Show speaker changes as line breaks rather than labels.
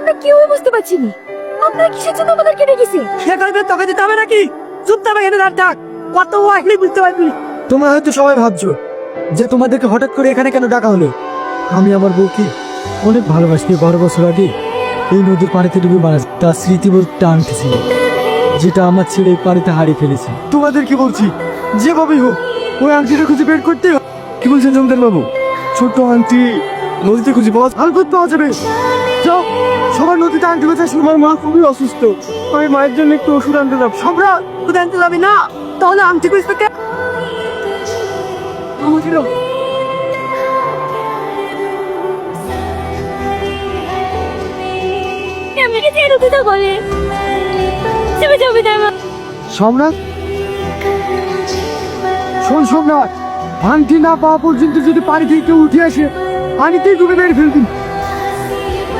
আমরা কেউ বুঝতে পারছি না আপনারা কিসের জন্য আমাদেরকে ডেকেছেন।
সে করবে তোকে দিতে হবে নাকি? চুপ থাকবে এখানে দাঁড় থাক। কত আসলে বুঝতে পারবি।
তোমরা হয়তো সবাই ভাবছো যে তোমাদেরকে হঠাৎ করে এখানে কেন ডাকা হলো। আমি আমার বউকে অনেক ভালোবাসি। 12 বছর আগে এই নদীর পানিতে ডুবে মারা যায়। তার স্মৃতিবোধ টানতে ছিল, যেটা আমার ছেলে এই পানিতে হারিয়ে ফেলেছে। তোমাদের কি বলছি, যেভাবেই হোক ওই আংটিটা খুঁজে বের করতে হবে। কি বলছেন জমিদার বাবু? ছোট আংটি নদীতে খুঁজে পাওয়া আলবত পাওয়া যাবে। যাও সবার নদীতে আংটি বেঁচে। আমার মা খুবই অসুস্থ, আমি মায়ের জন্য একটু ওষুধ আনতে যাব।
সম্রাট তুই আনতে যাবি না? তাহলে আংটি খুঁজতে কে? আমাকে দাও।
আমাকে ছেড়ে দিতে বলে তুমি যাবে না।
সম্রাট শোন সম্রাট, আংটি না পাওয়া পর্যন্ত যদি পানি থেকে কেউ উঠে আসে পানিতেই ডুবে মেরে ফেলবি।